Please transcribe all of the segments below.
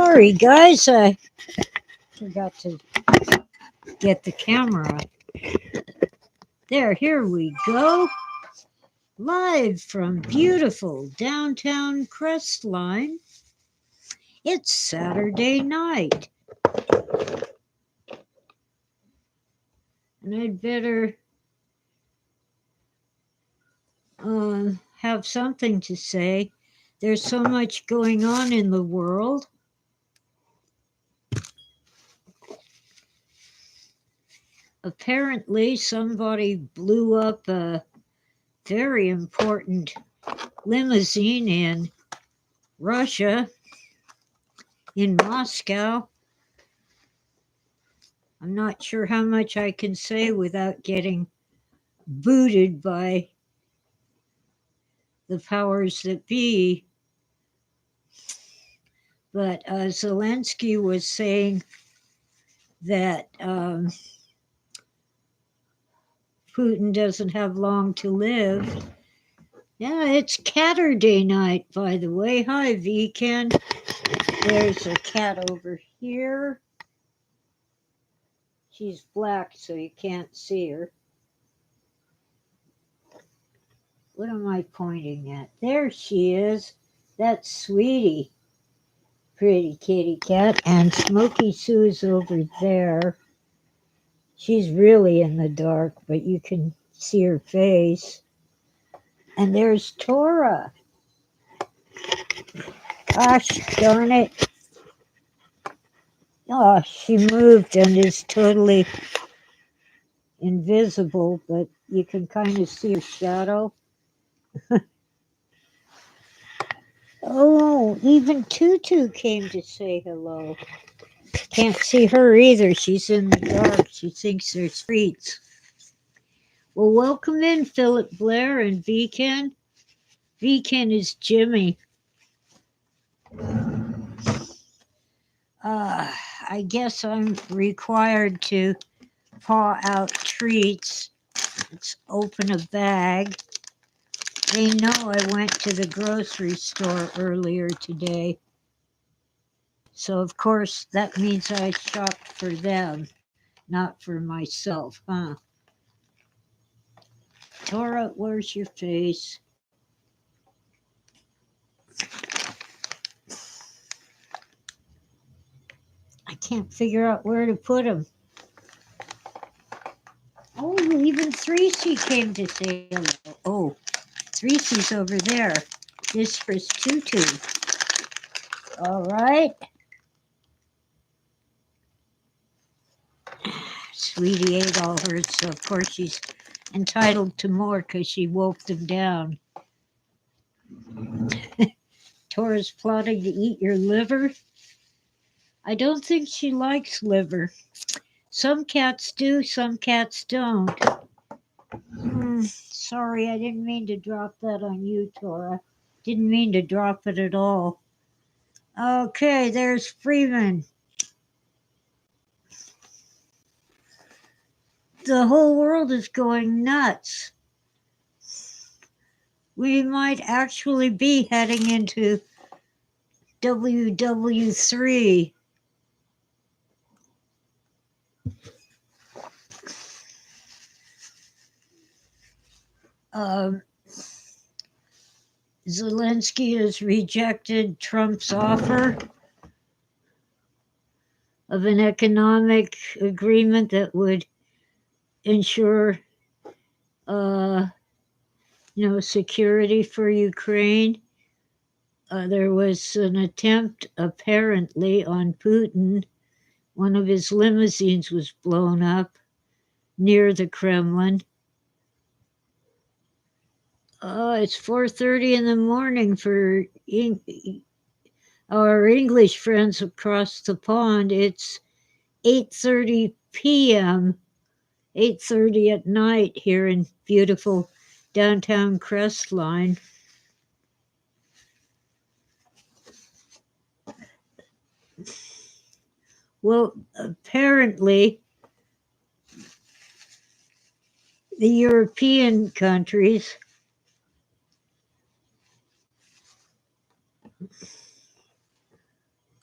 Sorry, guys, I forgot to get the camera. There, here we go. Live from beautiful downtown Crestline. It's Saturday night. And I'd better have something to say. There's so much going on in the world. Apparently, somebody blew up a very important limousine in Russia, in Moscow. I'm not sure how much I can say without getting booted by the powers that be. But Zelensky was saying that Putin doesn't have long to live. Yeah, it's Catterday night, by the way. Hi, Vcan. There's a cat over here. She's black, so you can't see her. What am I pointing at? There she is. That's Sweetie. Pretty kitty cat. And Smoky Sue's over there. She's really in the dark, but you can see her face. And there's Tora. Gosh darn it. Oh, she moved and is totally invisible, but you can kind of see her shadow. Oh, even Tutu came to say hello. Can't see her either. She's in the dark. She thinks there's streets. Well, welcome in, Philip Blair and Vcan. Vcan is Jimmy. I guess I'm required to paw out treats. Let's open a bag. They know I went to the grocery store earlier today. So, of course, that means I shopped for them, not for myself, huh? Tora, where's your face? I can't figure out where to put them. Oh, even 3C came to say hello. Oh, 3C's over there. This for Tutu. All right. Sweetie ate all hers, so of course she's entitled to more because she wolfed them down. Tora's plotting to eat your liver. I don't think she likes liver. Some cats do, some cats don't. Sorry, I didn't mean to drop that on you, Tora. Didn't mean to drop it at all. Okay, there's Freeman. The whole world is going nuts. We might actually be heading into WW3. Zelensky has rejected Trump's offer of an economic agreement that would ensure, security for Ukraine. There was an attempt, apparently, on Putin. One of his limousines was blown up near the Kremlin. It's 4:30 in the morning for our English friends across the pond. It's 8:30 p.m., 8:30 at night here in beautiful downtown Crestline. Well, apparently, the European countries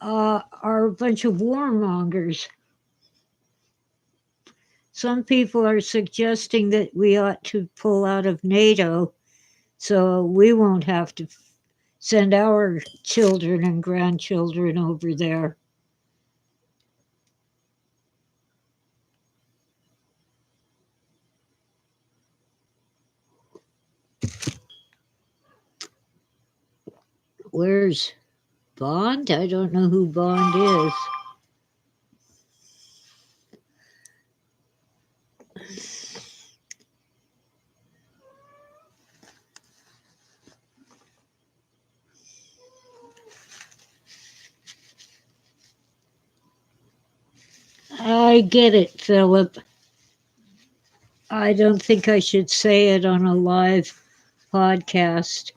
are a bunch of warmongers. Some people are suggesting that we ought to pull out of NATO so we won't have to send our children and grandchildren over there. Where's Bond? I don't know who Bond is. I get it, Philip. I don't think I should say it on a live podcast.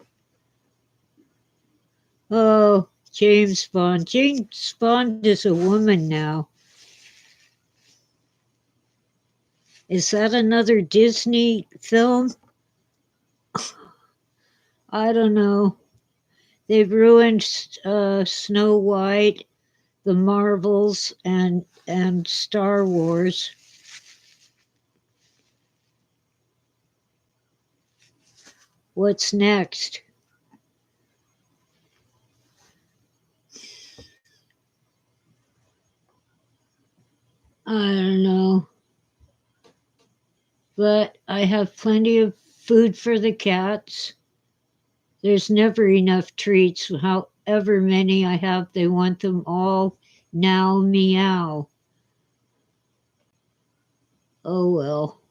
Oh, James Bond. James Bond is a woman now. Is that another Disney film? I don't know. They've ruined Snow White, the Marvels, and Star Wars. What's next? I don't know. But I have plenty of food for the cats. There's never enough treats. However many I have, they want them all now. Meow. Oh well.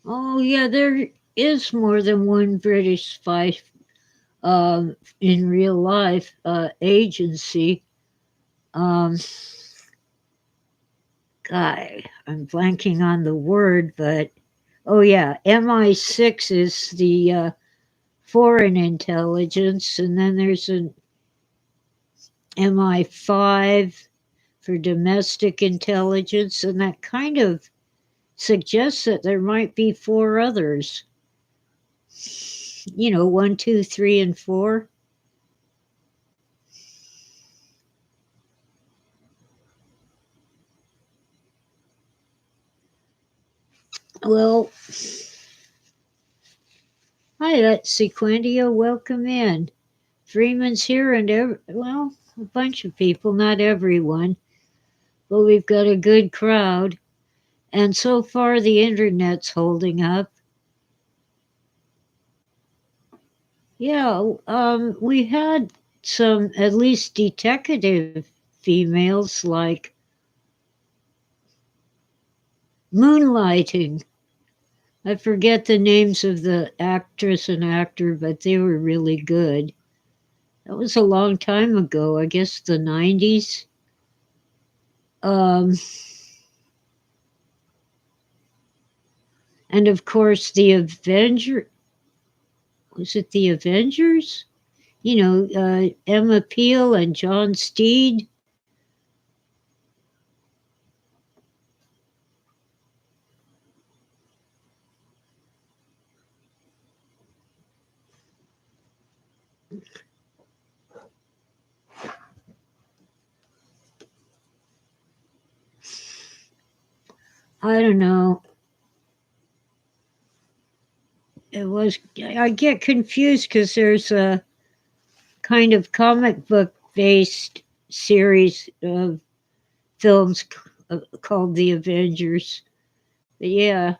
Oh yeah, there is more than one British spy in real life agency. Um, God, I'm blanking on the word, but oh yeah, MI6 is the foreign intelligence, and then there's an MI5 for domestic intelligence, and that kind of suggests that there might be four others. You know, one, two, three, and four. Well, hi, that's Sequentia. Welcome in. Freeman's here, and well, a bunch of people, not everyone, but we've got a good crowd. And so far, the internet's holding up. Yeah, we had some at least detective females like moonlighting. I forget the names of the actress and actor, but they were really good. That was a long time ago, I guess the 90s. Um, and of course, the Avenger. Was it the Avengers? You know, Emma Peel and John Steed. I don't know. It was. I get confused because there's a kind of comic book based series of films called The Avengers. But yeah,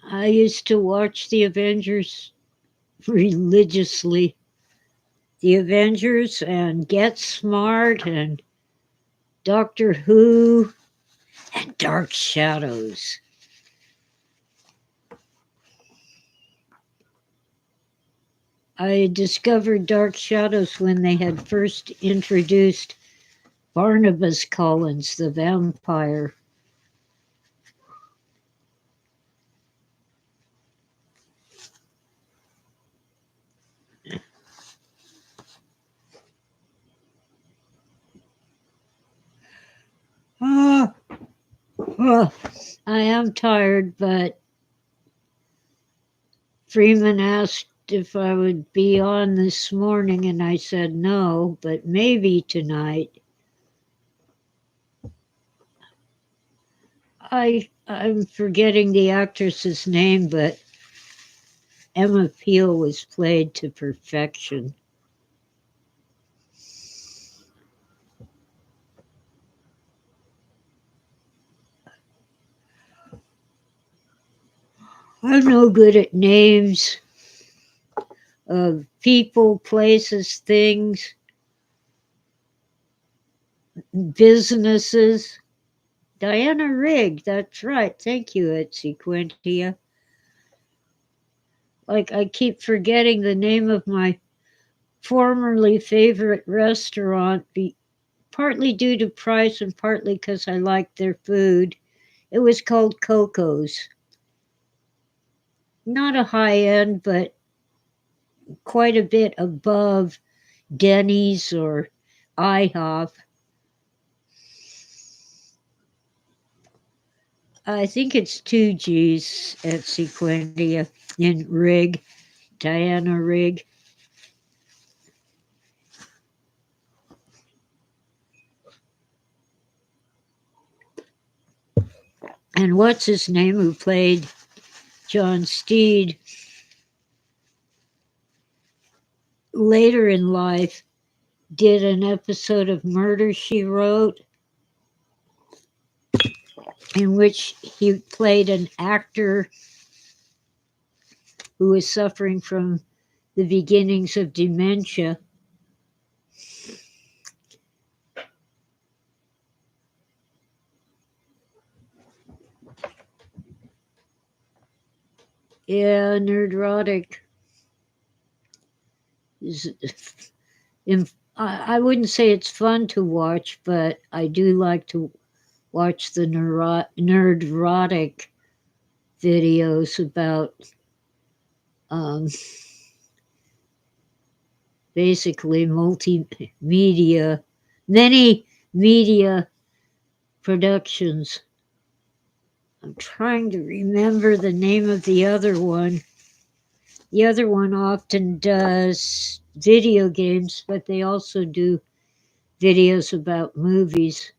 I used to watch The Avengers religiously. The Avengers and Get Smart and Doctor Who and Dark Shadows. I discovered Dark Shadows when they had first introduced Barnabas Collins, the vampire. Ah, well, I am tired, but Freeman asked if I would be on this morning, and I said no, but maybe tonight. I'm forgetting the actress's name, but Emma Peel was played to perfection. I'm no good at names of people, places, things, businesses. Diana Rigg, that's right. Thank you, Etsy Quintia. Like, I keep forgetting the name of my formerly favorite restaurant, partly due to price and partly because I liked their food. It was called Coco's. Not a high end, but quite a bit above Denny's or IHOP. I think it's two G's at Sequendia in Rigg, Diana Rigg. And what's his name who played John Steed later in life did an episode of Murder, She Wrote, in which he played an actor who was suffering from the beginnings of dementia. Yeah, Nerdrotic is. I wouldn't say it's fun to watch, but I do like to watch the Nerdrotic videos about basically many media productions. I'm trying to remember the name of the other one. The other one often does video games, but they also do videos about movies.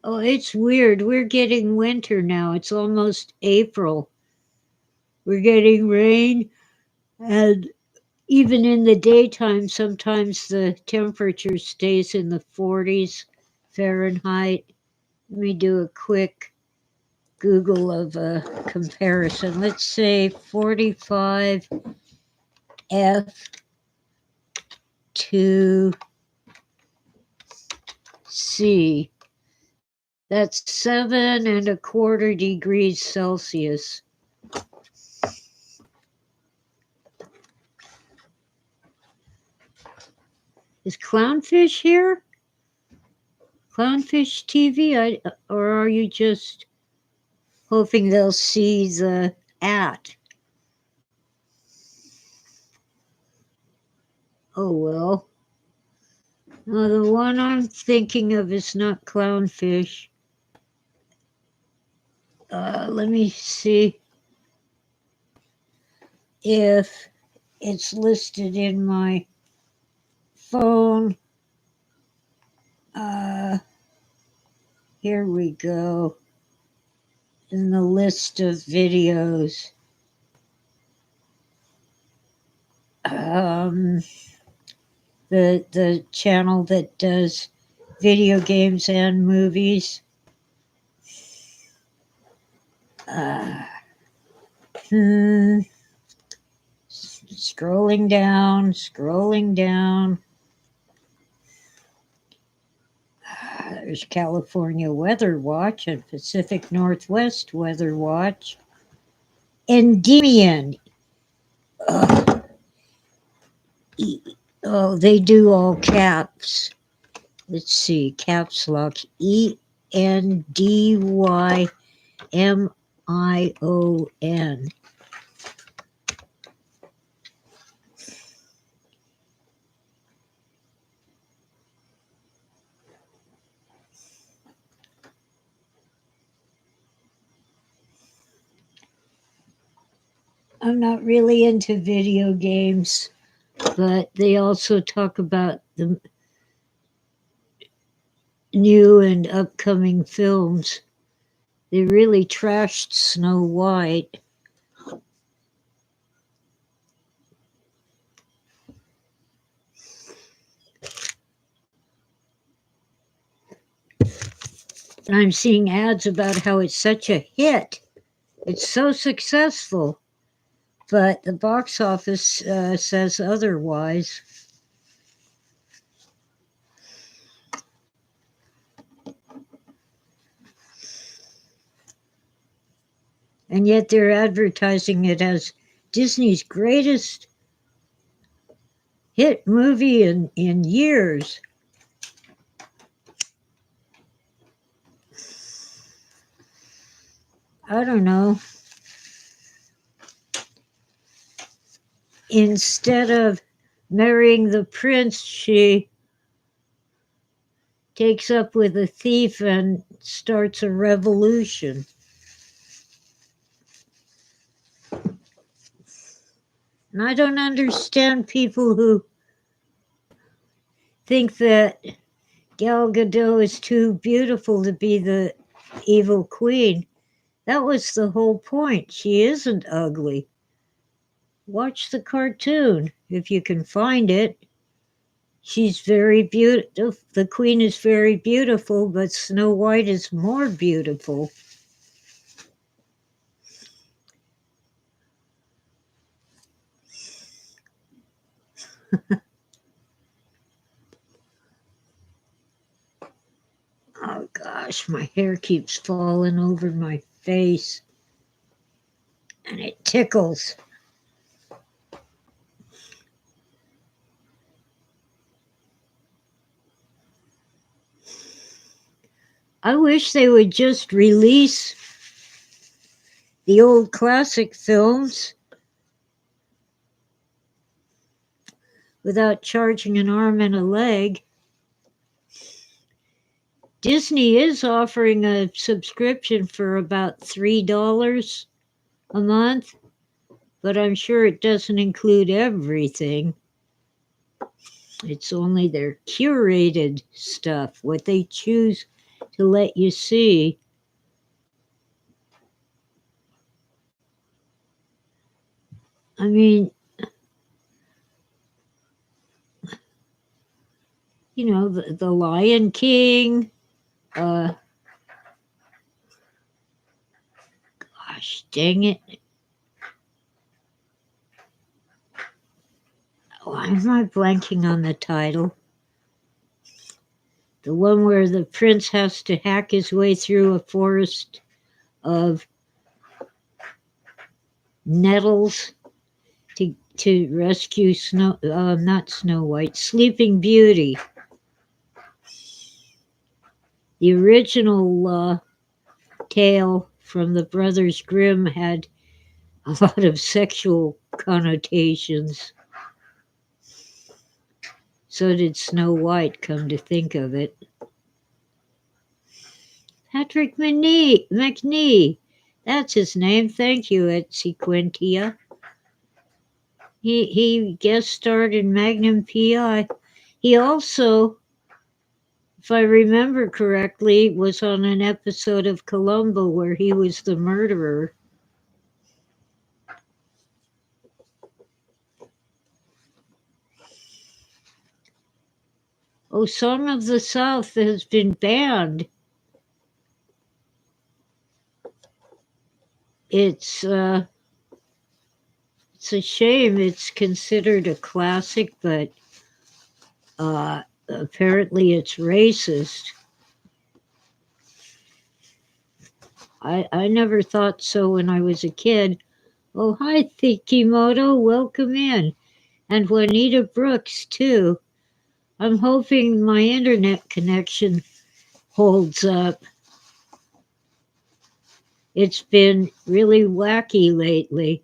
Oh, it's weird. We're getting winter now. It's almost April. We're getting rain, and even in the daytime, sometimes the temperature stays in the 40s Fahrenheit. Let me do a quick Google of a comparison. Let's say 45 F to C. That's 7.25 degrees Celsius. Is Clownfish here? Clownfish TV? Or are you just hoping they'll see the at? Oh well. No, the one I'm thinking of is not Clownfish. Let me see if it's listed in my phone. Here we go. In the list of videos. The channel that does video games and movies. Scrolling down. There's California Weather Watch and Pacific Northwest Weather Watch. Endymion. Oh, they do all caps. Let's see, caps lock. ENDYMION. I'm not really into video games, but they also talk about the new and upcoming films. They really trashed Snow White. And I'm seeing ads about how it's such a hit. It's so successful, but the box office says otherwise. And yet they're advertising it as Disney's greatest hit movie in years. I don't know. Instead of marrying the prince, she takes up with a thief and starts a revolution. And I don't understand people who think that Gal Gadot is too beautiful to be the evil queen. That was the whole point. She isn't ugly. Watch the cartoon if you can find it. She's very beautiful. The queen is very beautiful, but Snow White is more beautiful. Oh gosh, my hair keeps falling over my face and it tickles. I wish they would just release the old classic films without charging an arm and a leg. Disney is offering a subscription for about $3 a month, but I'm sure it doesn't include everything. It's only their curated stuff, what they choose to let you see. I mean, the Lion King, gosh dang it. Why am I blanking on the title? The one where the prince has to hack his way through a forest of nettles to rescue not Snow White, Sleeping Beauty. The original tale from the Brothers Grimm had a lot of sexual connotations. So did Snow White, come to think of it. Patrick McNee. That's his name. Thank you, Etsy Quintia. He guest starred in Magnum PI. He also, if I remember correctly, was on an episode of Columbo where he was the murderer. Oh, Song of the South has been banned. It's a shame. It's considered a classic, but apparently it's racist. I never thought so when I was a kid. Oh, hi, Thikimoto. Welcome in. And Juanita Brooks, too. I'm hoping my internet connection holds up. It's been really wacky lately.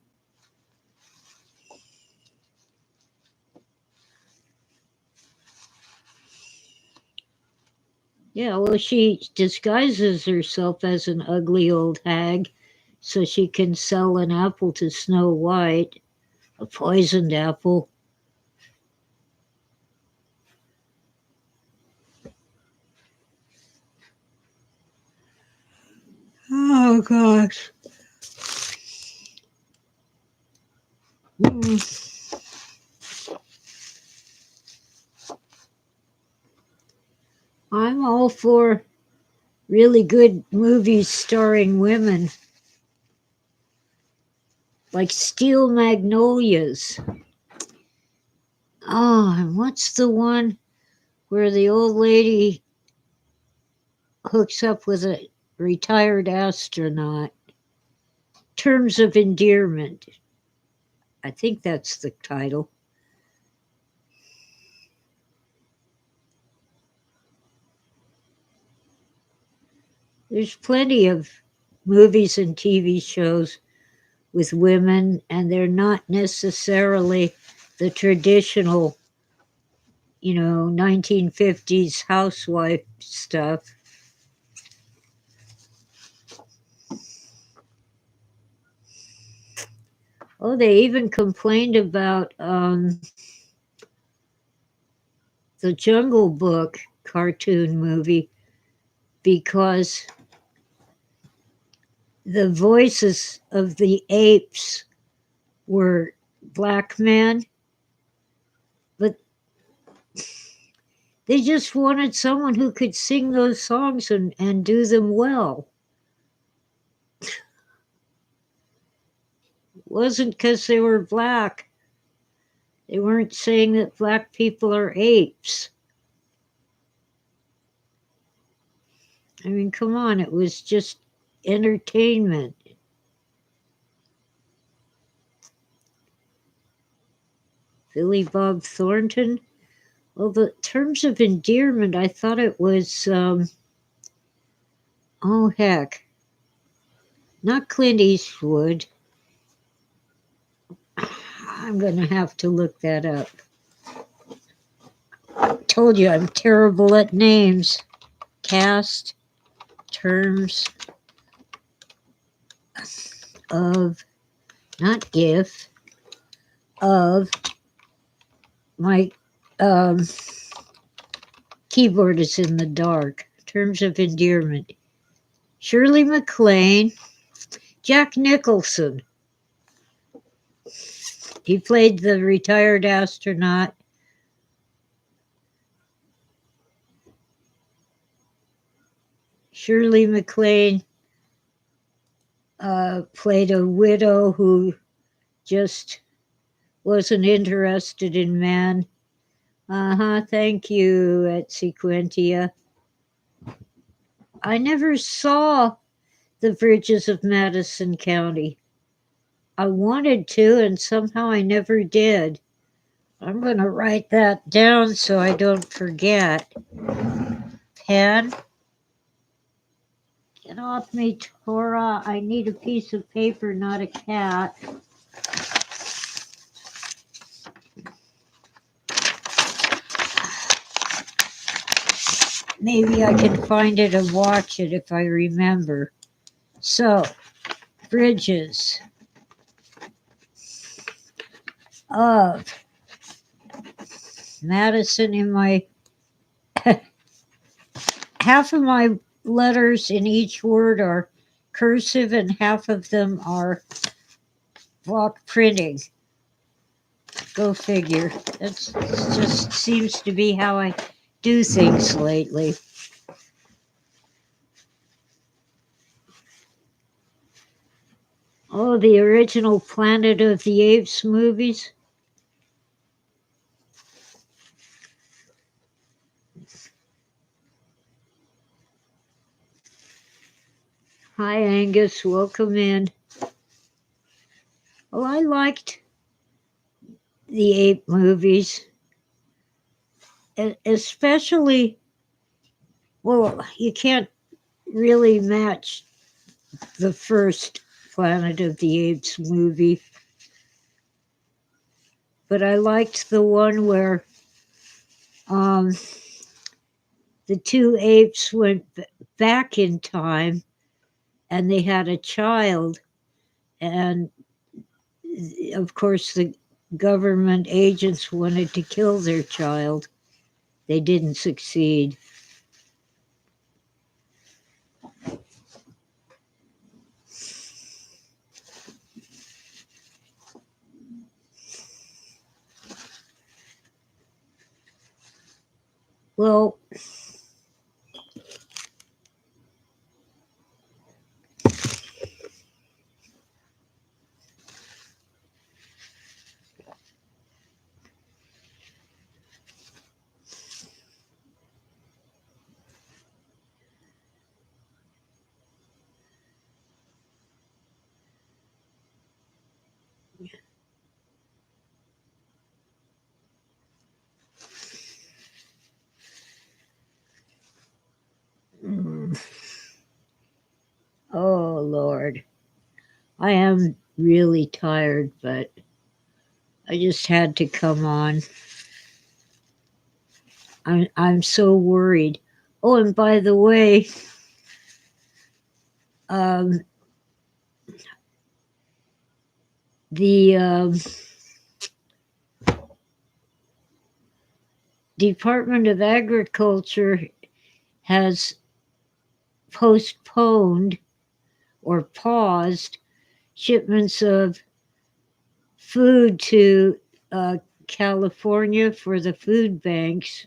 Yeah, well, she disguises herself as an ugly old hag so she can sell an apple to Snow White, a poisoned apple. Oh gosh. Mm. I'm all for really good movies starring women, like Steel Magnolias. Oh, and what's the one where the old lady hooks up with a retired astronaut? Terms of Endearment. I think that's the title. There's plenty of movies and TV shows with women, and they're not necessarily the traditional, 1950s housewife stuff. Oh, they even complained about the Jungle Book cartoon movie because the voices of the apes were black men, but they just wanted someone who could sing those songs and do them well. It wasn't because they were black. They weren't saying that black people are apes. I mean, come on, it was just entertainment. Billy Bob Thornton. Well, the Terms of Endearment, I thought it was, oh heck, not Clint Eastwood. I'm going to have to look that up. I told you I'm terrible at names. Cast, terms of, not if, of, my keyboard is in the dark. Terms of Endearment. Shirley MacLaine, Jack Nicholson. He played the retired astronaut. Shirley MacLaine played a widow who just wasn't interested in men. Thank you, at Sequentia. I never saw the Bridges of Madison County. I wanted to, and somehow I never did. I'm going to write that down so I don't forget. Pen. Get off me, Tora. I need a piece of paper, not a cat. Maybe I can find it and watch it if I remember. So, Bridges of Madison in my half of my letters in each word are cursive and half of them are block printing. Go figure. That just seems to be how I do things lately. Oh, the original Planet of the Apes movies. Hi, Angus. Welcome in. Oh, I liked the ape movies, especially, well, you can't really match the first Planet of the Apes movie, but I liked the one where the two apes went back in time and they had a child And of course, the government agents wanted to kill their child. They didn't succeed. Well, mm, oh Lord, I am really tired, but I just had to come on. I'm so worried. Oh, and by the way, um, the Department of Agriculture has postponed or paused shipments of food to California for the food banks.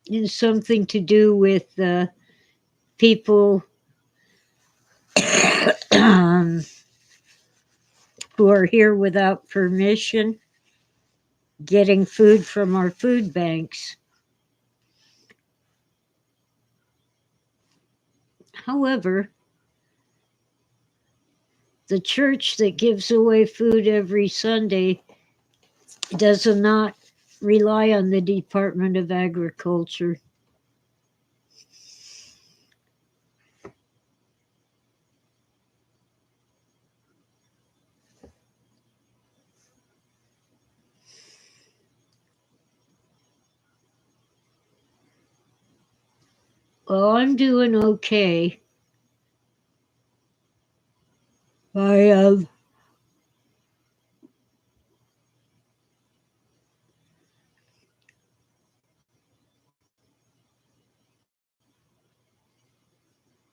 It's something to do with people who are here without permission getting food from our food banks. However, the church that gives away food every Sunday does not rely on the Department of Agriculture. Well, I'm doing okay. I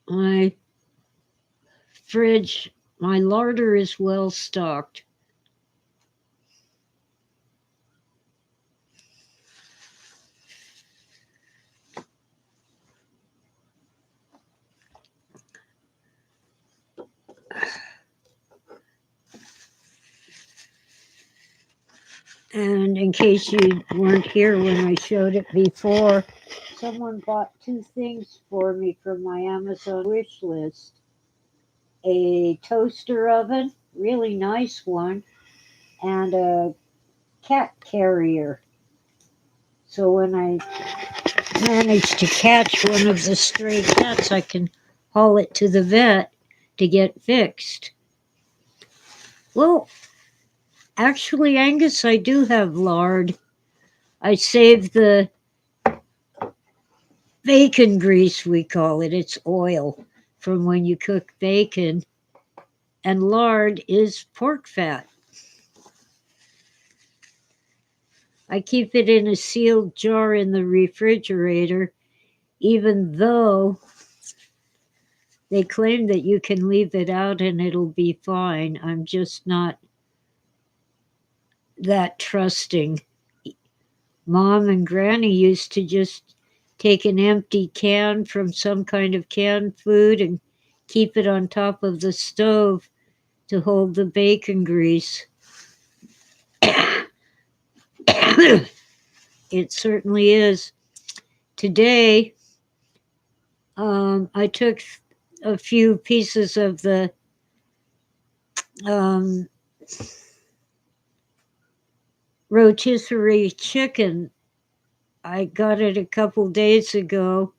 my fridge, my larder is well stocked. And in case you weren't here when I showed it before, someone bought two things for me from my Amazon wish list. A toaster oven, really nice one, and a cat carrier. So when I manage to catch one of the stray cats, I can haul it to the vet to get fixed. Well, actually, Angus, I do have lard. I saved the bacon grease, we call it. It's oil from when you cook bacon. And lard is pork fat. I keep it in a sealed jar in the refrigerator, even though they claim that you can leave it out and it'll be fine. I'm just not that trusting. Mom and Granny used to just take an empty can from some kind of canned food and keep it on top of the stove to hold the bacon grease. It certainly is. Today, I took a few pieces of the um, rotisserie chicken. I got it a couple days ago,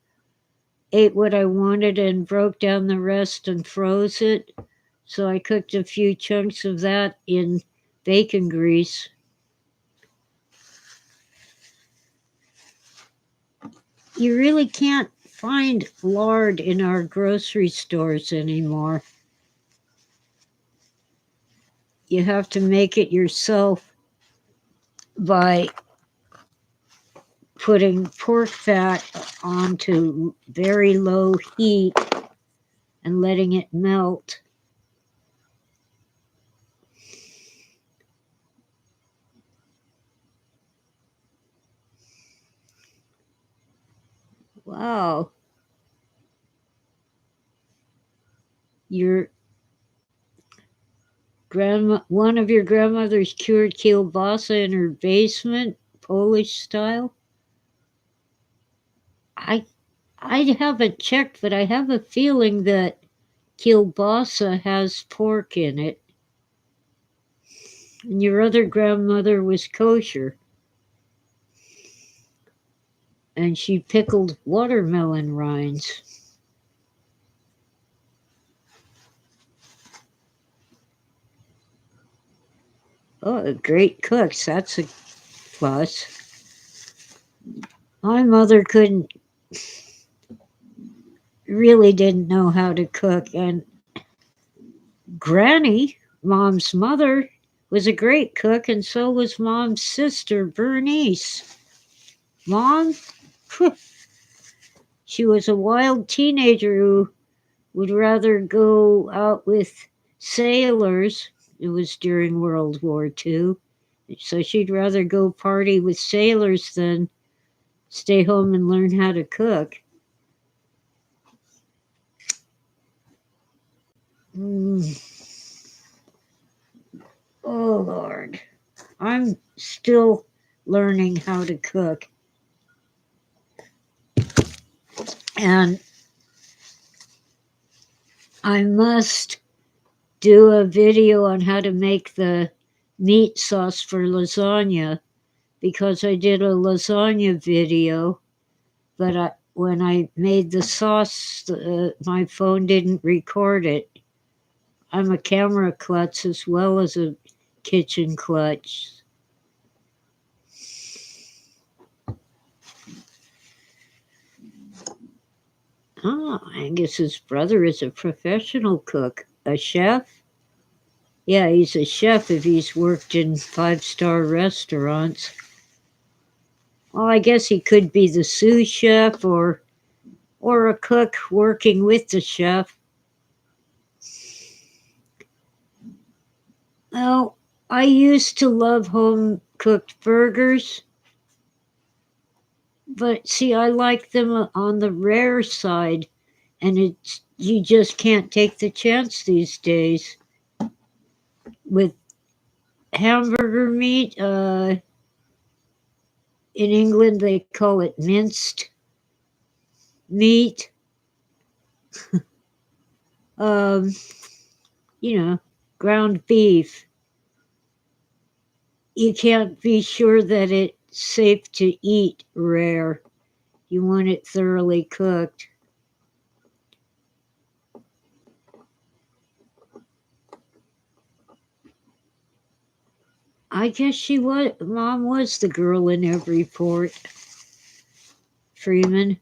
ate what I wanted, and broke down the rest and froze it. So I cooked a few chunks of that in bacon grease. You really can't find lard in our grocery stores anymore. You have to make it yourself by putting pork fat onto very low heat and letting it melt. Wow. Your one of your grandmothers cured kielbasa in her basement, Polish style. I haven't checked, but I have a feeling that kielbasa has pork in it. And your other grandmother was kosher. And she pickled watermelon rinds. Oh, great cooks. That's a plus. My mother really didn't know how to cook. And Granny, Mom's mother, was a great cook, and so was Mom's sister, Bernice. Mom, she was a wild teenager who would rather go out with sailors. It was during World War II. So she'd rather go party with sailors than stay home and learn how to cook. Oh, Lord. I'm still learning how to cook. And I must do a video on how to make the meat sauce for lasagna, because I did a lasagna video, but when I made the sauce, my phone didn't record it. I'm a camera klutz as well as a kitchen klutz. Oh, Angus's brother is a professional cook, a chef. Yeah, he's a chef if he's worked in 5-star restaurants. Well, I guess he could be the sous chef or a cook working with the chef. Well, I used to love home-cooked burgers, but see, I like them on the rare side, and you just can't take the chance these days with hamburger meat. In England, they call it minced meat. um, ground beef. You can't be sure that it's safe to eat rare. You want it thoroughly cooked. I guess Mom was the girl in every port. Freeman.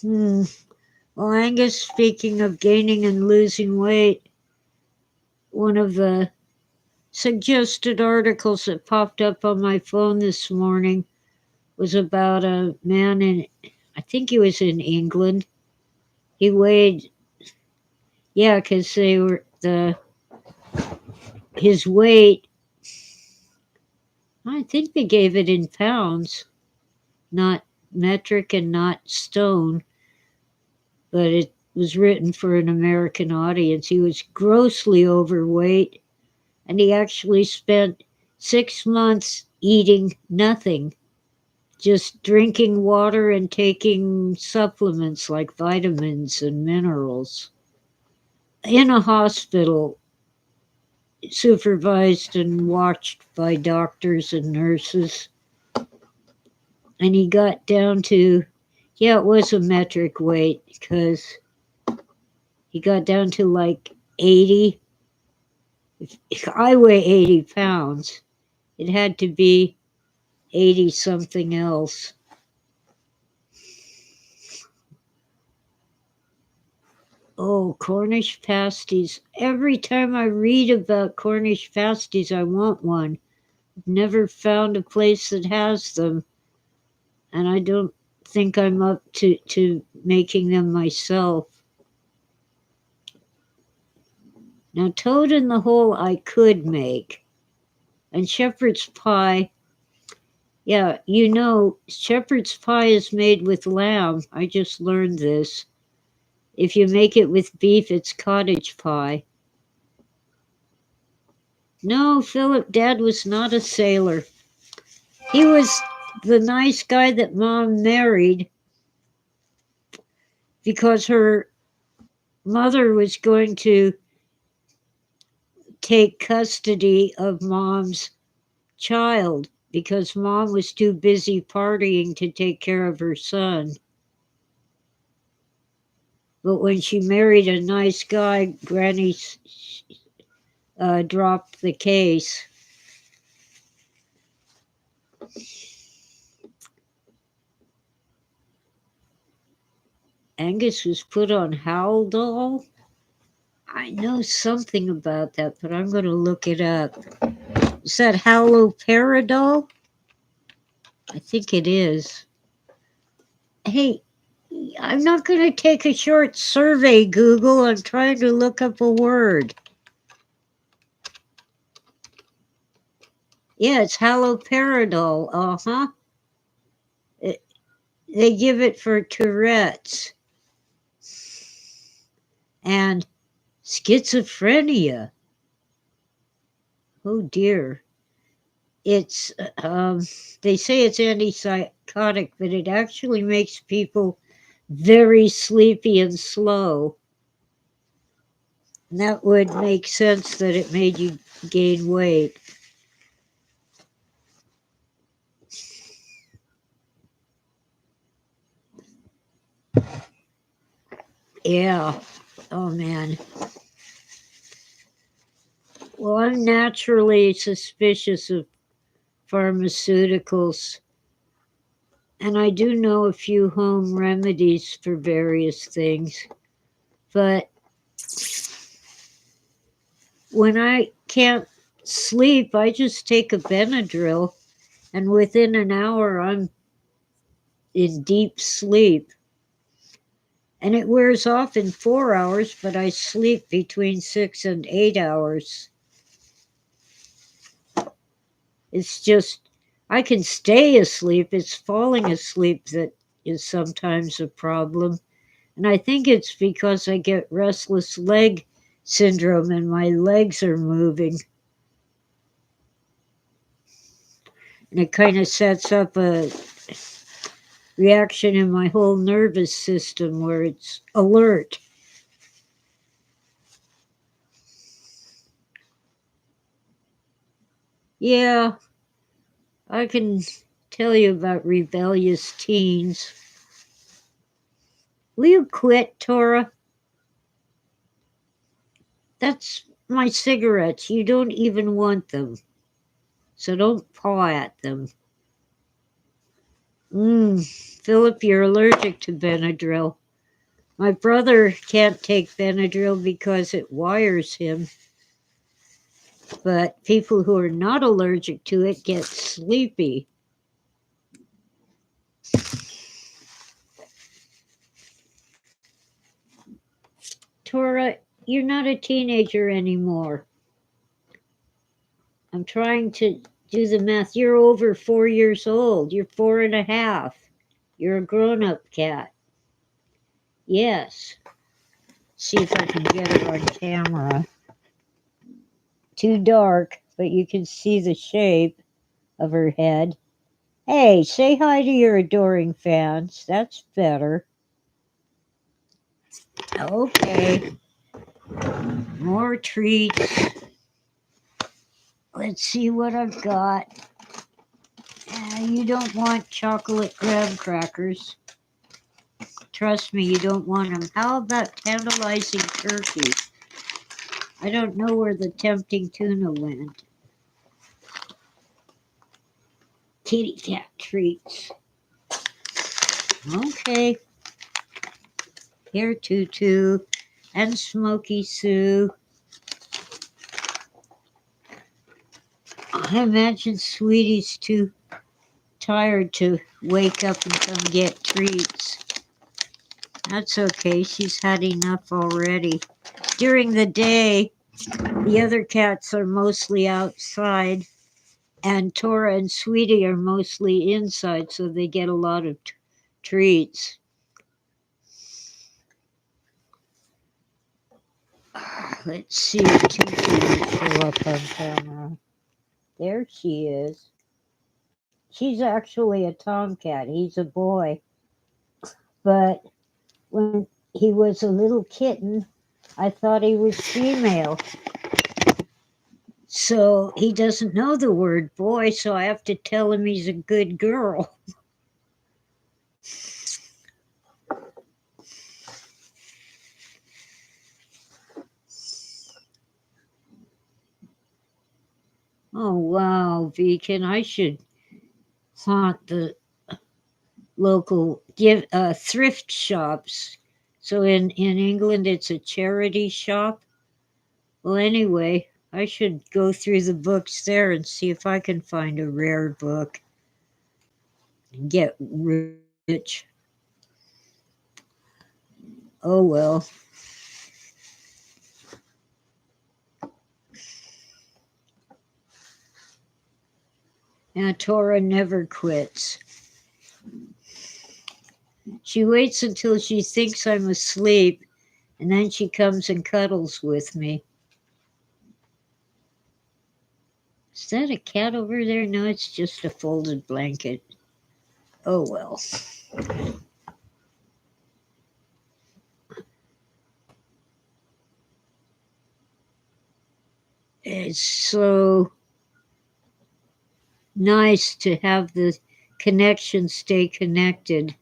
Well, Angus, speaking of gaining and losing weight, one of the suggested articles that popped up on my phone this morning was about a man I think he was in England. He weighed, yeah, because his weight, I think they gave it in pounds, not metric and not stone, but it was written for an American audience. He was grossly overweight, and he actually spent 6 months eating nothing, just drinking water and taking supplements like vitamins and minerals in a hospital, supervised and watched by doctors and nurses. And he got down to, yeah, it was a metric weight because he got down to like 80. If I weigh 80 pounds, it had to be 80 something else. Oh, Cornish pasties. Every time I read about Cornish pasties, I want one. I've never found a place that has them, and I don't think I'm up to making them myself. Now, toad in the hole I could make. And shepherd's pie, yeah, shepherd's pie is made with lamb. I just learned this. If you make it with beef, it's cottage pie. No, Philip, Dad was not a sailor. He was the nice guy that Mom married because her mother was going to take custody of Mom's child because Mom was too busy partying to take care of her son. But when she married a nice guy, Granny dropped the case. Angus was put on Haldol. I know something about that, but I'm going to look it up. Is that haloperidol? I think it is. Hey, I'm not going to take a short survey, Google. I'm trying to look up a word. Yeah, it's haloperidol. Uh-huh. They give it for Tourette's and schizophrenia. Oh dear. It's they say it's antipsychotic, but it actually makes people very sleepy and slow. And that would make sense that it made you gain weight. Yeah. Oh man. Well, I'm naturally suspicious of pharmaceuticals, and I do know a few home remedies for various things. But when I can't sleep, I just take a Benadryl, and within an hour, I'm in deep sleep. And it wears off in 4 hours, but I sleep between 6 and 8 hours. It's just, I can stay asleep. It's falling asleep that is sometimes a problem. And I think it's because I get restless leg syndrome and my legs are moving. And it kind of sets up a reaction in my whole nervous system where it's alert. Yeah, I can tell you about rebellious teens. Will you quit, Tora? That's my cigarettes. You don't even want them. So don't paw at them. Philip, you're allergic to Benadryl. My brother can't take Benadryl because it wires him. But people who are not allergic to it get sleepy. Tora, you're not a teenager anymore. I'm trying to do the math. You're over 4 years old. You're 4.5. You're a grown-up cat. Yes. See if I can get her on camera. Too dark, but you can see the shape of her head. Hey, say hi to your adoring fans. That's better. Okay. More treats. Let's see what I've got. You don't want chocolate graham crackers. Trust me, you don't want them. How about tantalizing turkey? I don't know where the tempting tuna went. Kitty cat treats. Okay. Here, Tutu and Smoky Sue. I imagine Sweetie's too tired to wake up and come get treats. That's okay, she's had enough already. During the day, the other cats are mostly outside, and Tora and Sweetie are mostly inside, so they get a lot of treats. Let's see if Tutu will show up on camera. There she is. She's actually a tomcat. He's a boy. But when he was a little kitten, I thought he was female. So he doesn't know the word boy, so I have to tell him he's a good girl. Oh, wow, Beacon, I should haunt the local thrift shops. So in England, it's a charity shop. Well, anyway, I should go through the books there and see if I can find a rare book and get rich. Oh, well. Now, Tora never quits. She waits until she thinks I'm asleep, and then she comes and cuddles with me. Is that a cat over there? No, it's just a folded blanket. Oh, well. It's so nice to have the connection stay connected.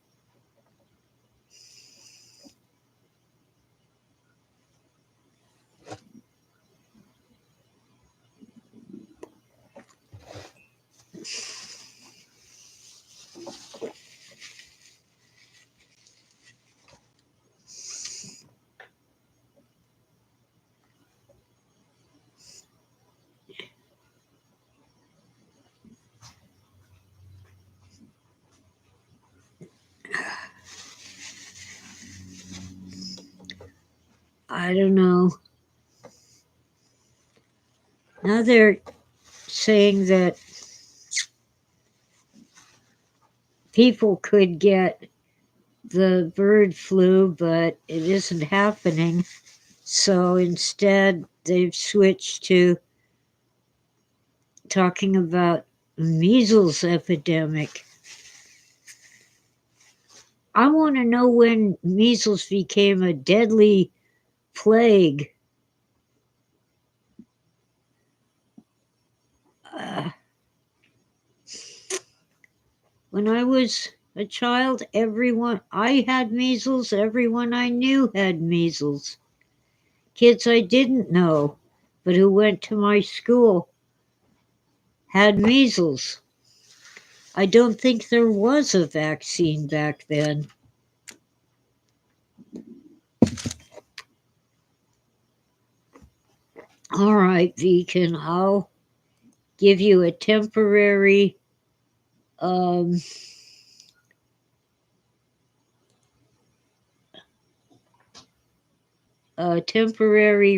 I don't know. Now they're saying that people could get the bird flu, but it isn't happening. So instead, they've switched to talking about measles epidemic. I want to know when measles became a deadly plague. When I was a child, I had measles, everyone I knew had measles. Kids I didn't know, but who went to my school, had measles. I don't think there was a vaccine back then. All right, Beacon, I'll give you a temporary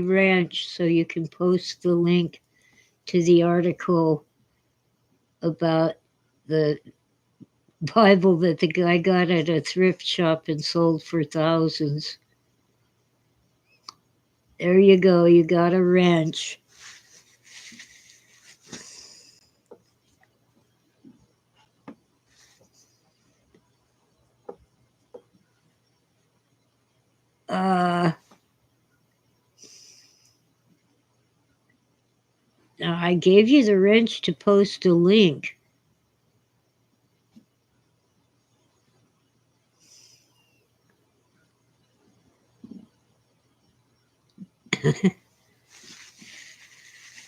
ranch so you can post the link to the article about the Bible that the guy got at a thrift shop and sold for thousands. There you go, you got a ranch. I gave you the wrench to post a link.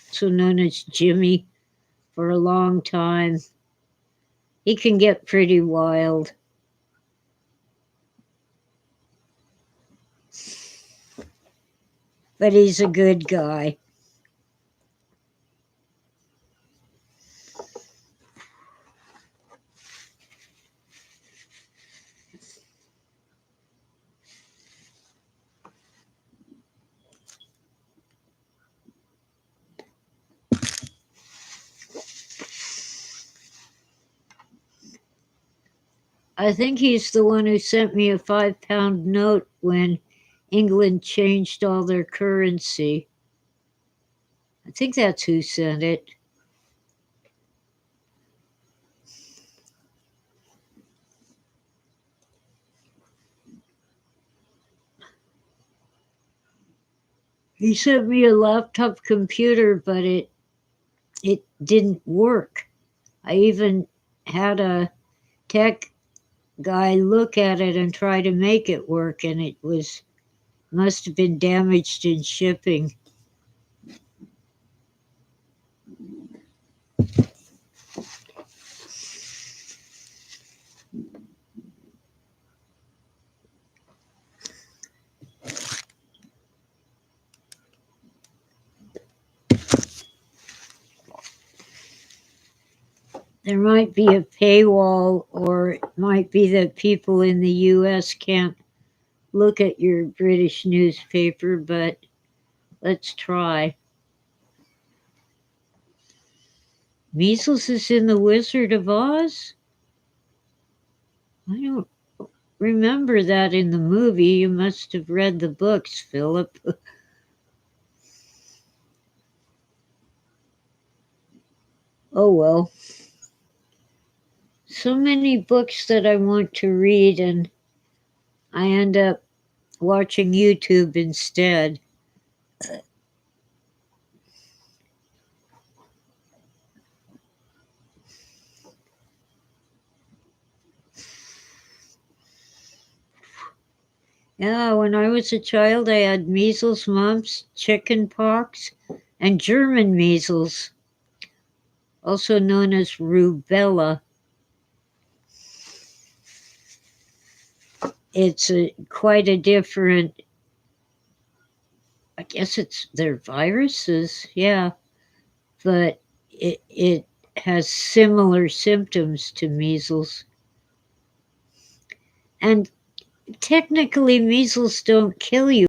also known as Jimmy, for a long time. He can get pretty wild. But he's a good guy. I think he's the one who sent me a 5-pound note when England changed all their currency. I think that's who sent it. He sent me a laptop computer, but it didn't work. I even had a tech guy look at it and try to make it work, and it must have been damaged in shipping. There might be a paywall, or it might be that people in the US can't look at your British newspaper, but let's try. Measles is in The Wizard of Oz? I don't remember that in the movie. You must have read the books, Philip. Oh well. So many books that I want to read, and I end up watching YouTube instead. Yeah, when I was a child, I had measles, mumps, chicken pox, and German measles, also known as rubella. It's quite a different, I guess they're viruses, yeah, but it has similar symptoms to measles. And technically, measles don't kill you.